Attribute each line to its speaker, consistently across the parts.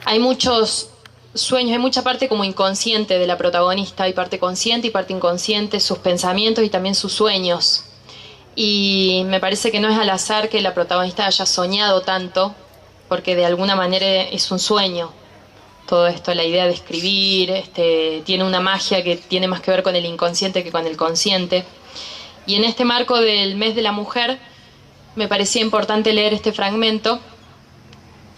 Speaker 1: Hay muchos sueños, hay mucha parte como inconsciente de la protagonista, hay parte consciente y parte inconsciente, sus pensamientos y también sus sueños. Y me parece que no es al azar que la protagonista haya soñado tanto, porque de alguna manera es un sueño. Todo esto, la idea de escribir, tiene una magia que tiene más que ver con el inconsciente que con el consciente. Y en este marco del mes de la mujer, me parecía importante leer este fragmento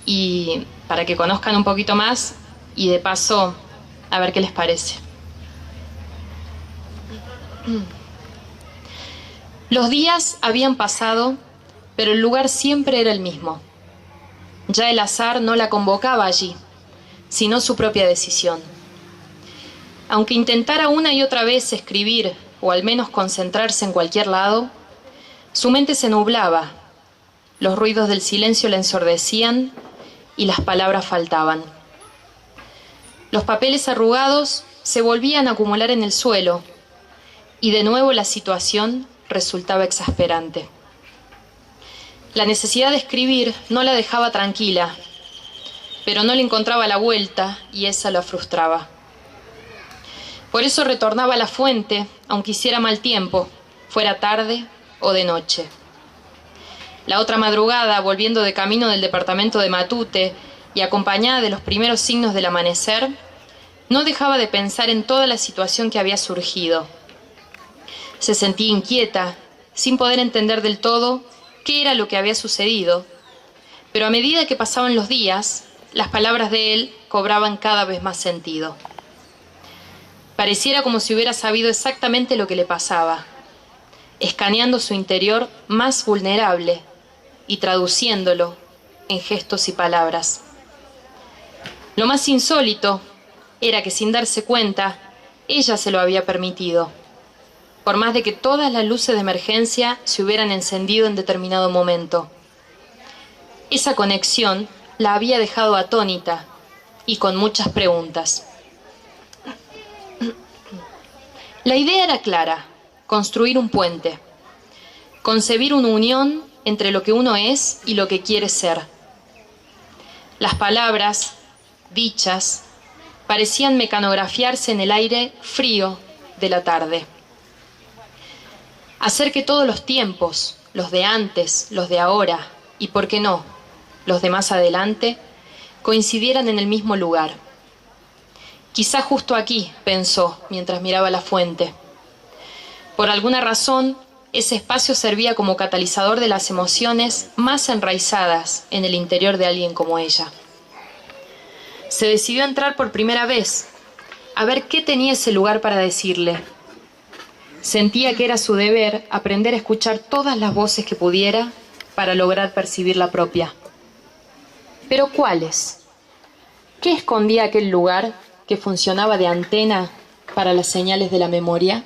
Speaker 1: y para que conozcan un poquito más y de paso a ver qué les parece. Los días habían pasado, pero el lugar siempre era el mismo. Ya el azar no la convocaba allí, sino su propia decisión. Aunque intentara una y otra vez escribir o al menos concentrarse en cualquier lado, su mente se nublaba, los ruidos del silencio la ensordecían y las palabras faltaban. Los papeles arrugados se volvían a acumular en el suelo y de nuevo la situación resultaba exasperante. La necesidad de escribir no la dejaba tranquila, pero no le encontraba la vuelta y esa la frustraba. Por eso retornaba a la fuente, aunque hiciera mal tiempo, fuera tarde o de noche. La otra madrugada, volviendo de camino del departamento de Matute y acompañada de los primeros signos del amanecer, no dejaba de pensar en toda la situación que había surgido. Se sentía inquieta, sin poder entender del todo qué era lo que había sucedido, pero a medida que pasaban los días, las palabras de él cobraban cada vez más sentido. Pareciera como si hubiera sabido exactamente lo que le pasaba, escaneando su interior más vulnerable y traduciéndolo en gestos y palabras. Lo más insólito era que sin darse cuenta, ella se lo había permitido, por más de que todas las luces de emergencia se hubieran encendido en determinado momento. Esa conexión la había dejado atónita y con muchas preguntas. La idea era clara: construir un puente, concebir una unión entre lo que uno es y lo que quiere ser. Las palabras, dichas, parecían mecanografiarse en el aire frío de la tarde. Hacer que todos los tiempos, los de antes, los de ahora y, ¿por qué no?, los de más adelante, coincidieran en el mismo lugar. Quizá justo aquí, pensó mientras miraba la fuente. Por alguna razón, ese espacio servía como catalizador de las emociones más enraizadas en el interior de alguien como ella. Se decidió a entrar por primera vez, a ver qué tenía ese lugar para decirle. Sentía que era su deber aprender a escuchar todas las voces que pudiera para lograr percibir la propia. ¿Pero cuáles? ¿Qué escondía aquel lugar que funcionaba de antena para las señales de la memoria?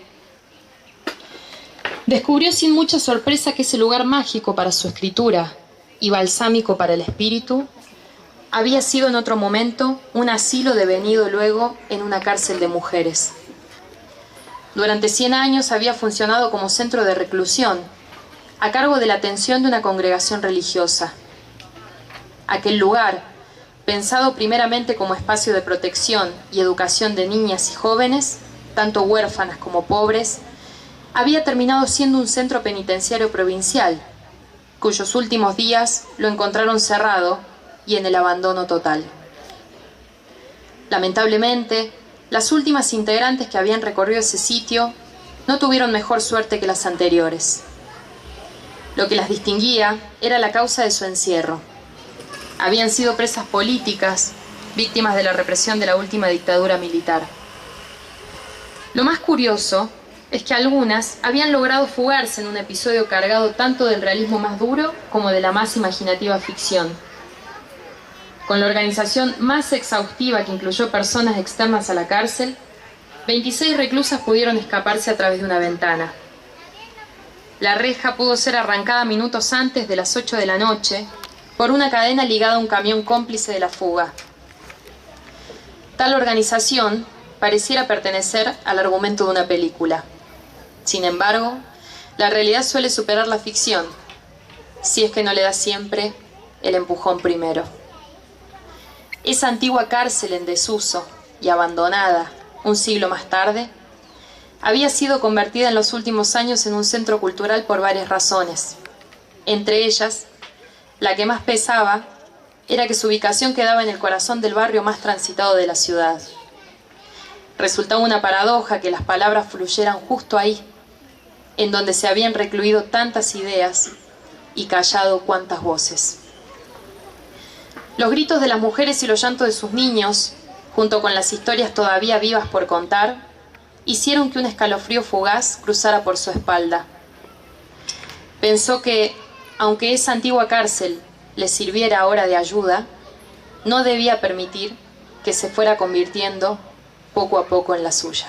Speaker 1: Descubrió sin mucha sorpresa que ese lugar mágico para su escritura y balsámico para el espíritu había sido en otro momento un asilo devenido luego en una cárcel de mujeres. Durante 100 años había funcionado como centro de reclusión, a cargo de la atención de una congregación religiosa. Aquel lugar, pensado primeramente como espacio de protección y educación de niñas y jóvenes, tanto huérfanas como pobres, había terminado siendo un centro penitenciario provincial, cuyos últimos días lo encontraron cerrado y en el abandono total. Lamentablemente, las últimas integrantes que habían recorrido ese sitio no tuvieron mejor suerte que las anteriores. Lo que las distinguía era la causa de su encierro. Habían sido presas políticas, víctimas de la represión de la última dictadura militar. Lo más curioso es que algunas habían logrado fugarse en un episodio cargado tanto del realismo más duro como de la más imaginativa ficción. Con la organización más exhaustiva que incluyó personas externas a la cárcel, 26 reclusas pudieron escaparse a través de una ventana. La reja pudo ser arrancada minutos antes de las 8 de la noche por una cadena ligada a un camión cómplice de la fuga. Tal organización pareciera pertenecer al argumento de una película. Sin embargo, la realidad suele superar la ficción, si es que no le da siempre el empujón primero. Esa antigua cárcel en desuso y abandonada un siglo más tarde, había sido convertida en los últimos años en un centro cultural por varias razones. Entre ellas, la que más pesaba era que su ubicación quedaba en el corazón del barrio más transitado de la ciudad. Resultaba una paradoja que las palabras fluyeran justo ahí, en donde se habían recluido tantas ideas y callado cuantas voces. Los gritos de las mujeres y los llantos de sus niños, junto con las historias todavía vivas por contar, hicieron que un escalofrío fugaz cruzara por su espalda. Pensó que, aunque esa antigua cárcel le sirviera ahora de ayuda, no debía permitir que se fuera convirtiendo poco a poco en la suya.